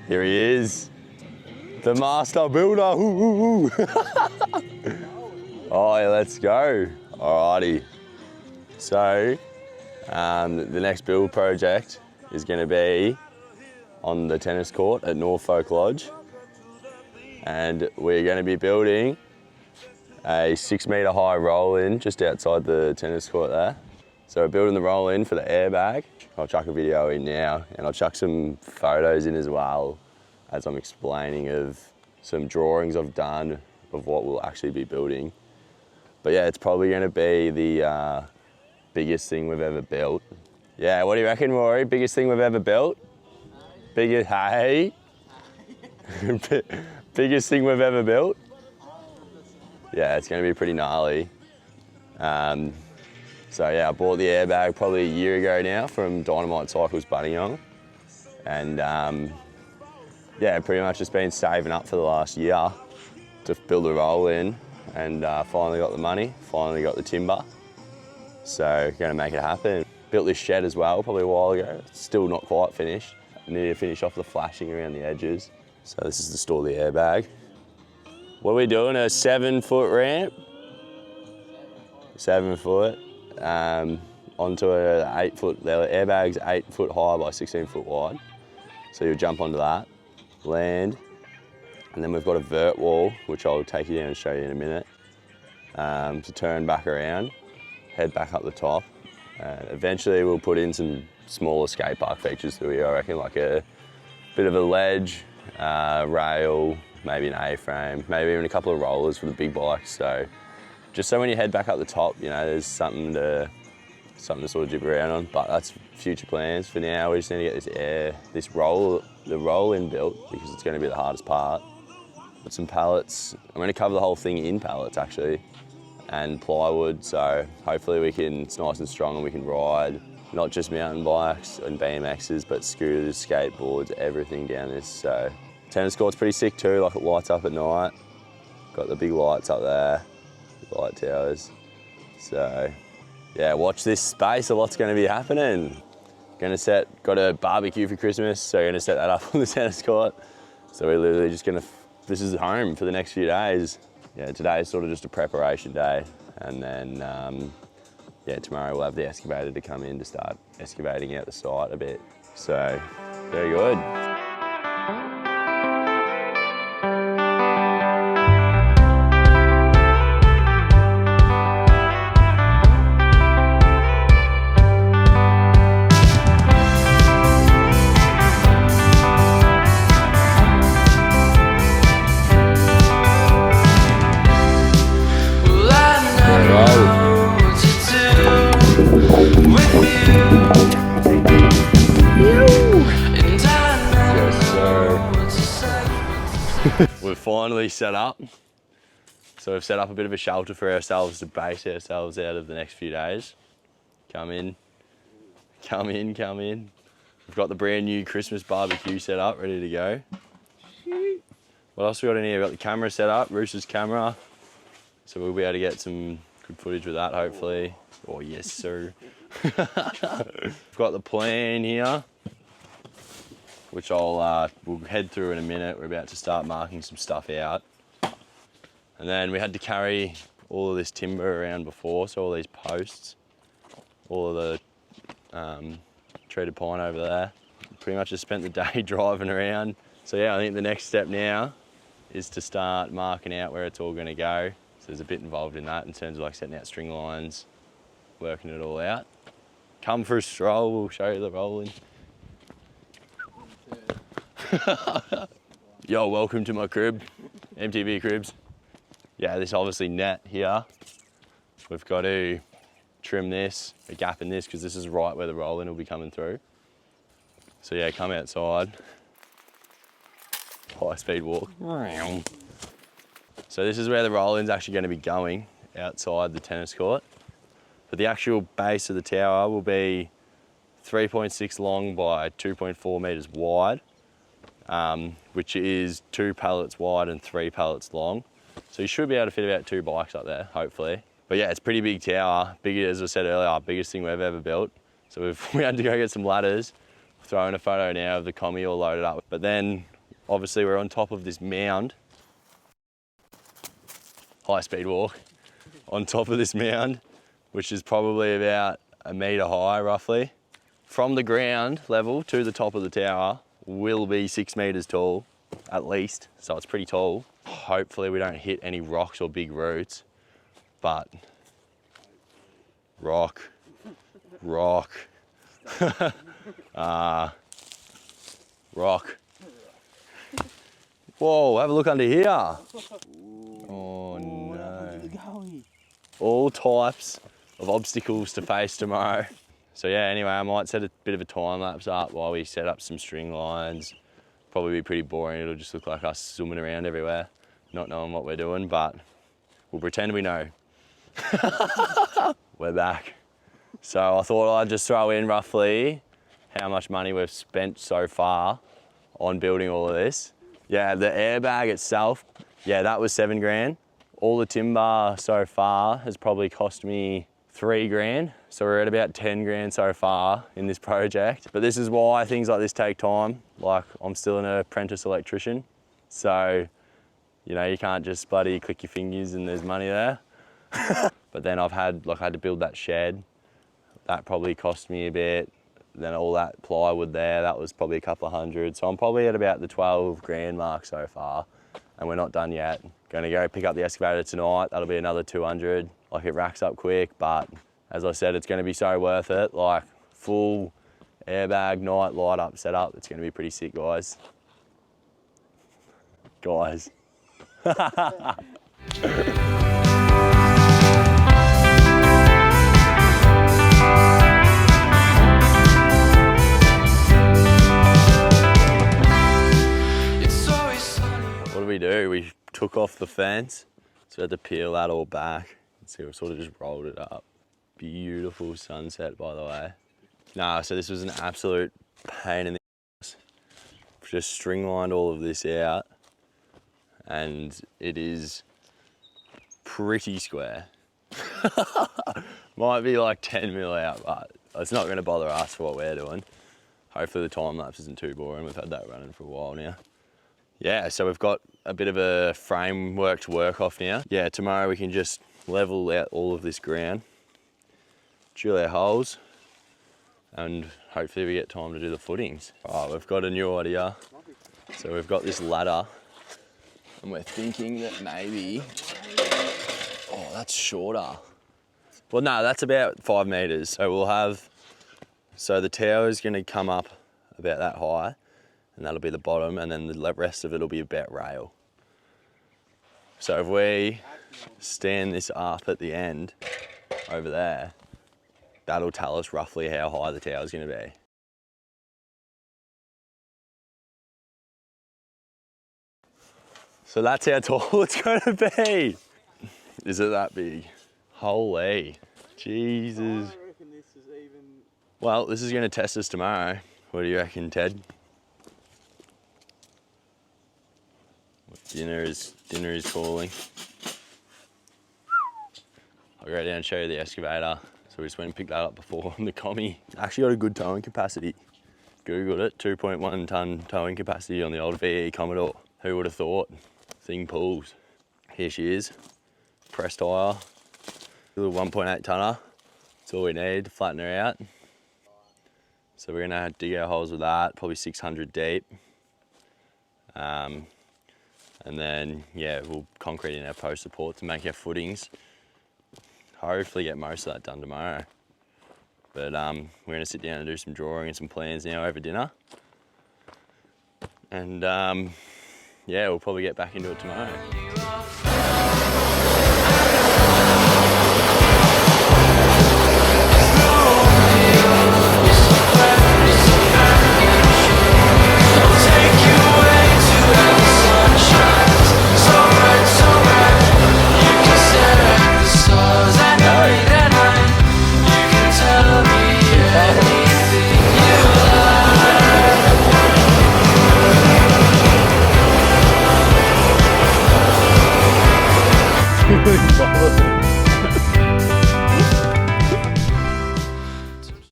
Here he is, the master builder. Ooh, ooh, ooh. Oh, yeah, let's go. Alrighty. So, the next build project is going to be on the tennis court at Norfolk Lodge, and we're going to be building a 6 metre high roll-in just outside the tennis court there. So we're building the roll-in for the airbag. I'll chuck a video in now, and I'll chuck some photos in as well as I'm explaining of some drawings I've done of what we'll actually be building. But yeah, it's probably going to be the biggest thing we've ever built. Yeah, what do you reckon, Rory? Biggest thing we've ever built? Biggest, hey? Biggest thing we've ever built? Yeah, it's going to be pretty gnarly. So yeah, I bought the airbag probably a year ago now from Dynamite Cycles Buninyong. And yeah, pretty much just been saving up for the last year to build a roll in, and finally got the money, finally got the timber. So going to make it happen. Built this shed as well probably a while ago. It's still not quite finished. I need to finish off the flashing around the edges. So this is to store the airbag. What are we doing, a 7-foot ramp? 7 foot. Onto an 8 foot, the airbag's 8 foot high by 16 foot wide. So you'll jump onto that, land, and then we've got a vert wall, which I'll take you down and show you in a minute, to turn back around, head back up the top. Eventually we'll put in some smaller skate park features through here, I reckon, like a bit of a ledge, rail, maybe an A-frame, maybe even a couple of rollers for the big bikes. So just so when you head back up the top, you know, there's something to sort of jib around on. But that's future plans. For now, we just need to get the roll-in built, because it's going to be the hardest part. Got some pallets. I'm going to cover the whole thing in pallets actually, and plywood. So hopefully it's nice and strong and we can ride not just mountain bikes and BMXs, but scooters, skateboards, everything down this. So tennis court's pretty sick too. Like, it lights up at night. Got the big lights up there. Light towers. So yeah, watch this space, a lot's going to be happening. Got a barbecue for Christmas, so going to set that up on the tennis court. So we're literally just going to, this is home for the next few days. Yeah, today is sort of just a preparation day, and then yeah, tomorrow we'll have the excavator to come in to start excavating out the site a bit. So very good. We've finally set up. So we've set up a bit of a shelter for ourselves to base ourselves out of the next few days. Come in, come in, come in. We've got the brand new Christmas barbecue set up, ready to go. What else we got in here? We've got the camera set up, Rooster's camera. So we'll be able to get some good footage with that, hopefully. Oh, yes, sir. We've got the plan here, which we'll head through in a minute. We're about to start marking some stuff out. And then we had to carry all of this timber around before, so all these posts, all of the treated pine over there. Pretty much just spent the day driving around. So yeah, I think the next step now is to start marking out where it's all going to go. So there's a bit involved in that in terms of like setting out string lines, working it all out. Come for a stroll, we'll show you the rolling. Yo, welcome to my crib, MTV Cribs. Yeah, this obviously net here. We've got to trim this, a gap in this, because this is right where the roll-in will be coming through. So yeah, come outside. High speed walk. So this is where the roll-in's actually going to be going, outside the tennis court. But the actual base of the tower will be 3.6 long by 2.4 metres wide, which is 2 pallets wide and 3 pallets long. So you should be able to fit about 2 bikes up there, hopefully. But yeah, it's a pretty big tower. Big, as I said earlier, biggest thing we've ever built. So we had to go get some ladders. Throw in a photo now of the commie all loaded up. But then obviously we're on top of this mound. High speed walk. On top of this mound, which is probably about 1 metre high roughly. From the ground level to the top of the tower will be 6 metres tall, at least, so it's pretty tall. Hopefully we don't hit any rocks or big roots, but rock, rock, rock. Whoa, have a look under here. Oh no. All types of obstacles to face tomorrow. So yeah, anyway, I might set a bit of a time lapse up while we set up some string lines. Probably be pretty boring. It'll just look like us zooming around everywhere, not knowing what we're doing, but we'll pretend we know. We're back. So I thought I'd just throw in roughly how much money we've spent so far on building all of this. Yeah, the airbag itself, yeah, that was 7 grand. All the timber so far has probably cost me 3 grand. So we're at about 10 grand so far in this project. But this is why things like this take time. Like, I'm still an apprentice electrician. So, you know, you can't just bloody click your fingers and there's money there. But then I had to build that shed. That probably cost me a bit. Then all that plywood there, that was probably a couple of hundred. So I'm probably at about the 12 grand mark so far. And we're not done yet. Gonna go pick up the excavator tonight. That'll be another 200. Like, it racks up quick, but as I said, it's gonna be so worth it. Like, full airbag night light up setup. It's gonna be pretty sick, guys. Guys. What do? We took off the fence, so we had to peel that all back. See, we sort of just rolled it up. Beautiful sunset, by the way. Nah, so this was an absolute pain in the ass. Just stringlined all of this out, and it is pretty square. Might be like 10 mil out, but it's not going to bother us for what we're doing. Hopefully the time lapse isn't too boring. We've had that running for a while now. Yeah, so we've got a bit of a framework to work off now. Yeah, tomorrow we can just level out all of this ground, drill our holes, and hopefully we get time to do the footings. Oh, we've got a new idea. So we've got this ladder, and we're thinking that maybe, oh, that's shorter. Well, no, that's about 5 meters. So the tower is gonna come up about that high, and that'll be the bottom, and then the rest of it will be about rail. So if we stand this up at the end over there, that'll tell us roughly how high the tower's gonna be. So that's how tall it's gonna be. Is it that big? Holy, Jesus. I reckon this is even... Well, this is gonna test us tomorrow. What do you reckon, Ted? Dinner is calling. I'll go down and show you the excavator. So we just went and picked that up before on the commie. Actually got a good towing capacity. Googled it, 2.1 tonne towing capacity on the old VE Commodore. Who would have thought? Thing pulls. Here she is, press tyre. A little 1.8 tonner. That's all we need to flatten her out. So we're gonna dig our holes with that, probably 600 deep. And then, yeah, we'll concrete in our post support to make our footings. Hopefully get most of that done tomorrow. But we're gonna sit down and do some drawing and some plans now over dinner. And yeah, we'll probably get back into it tomorrow.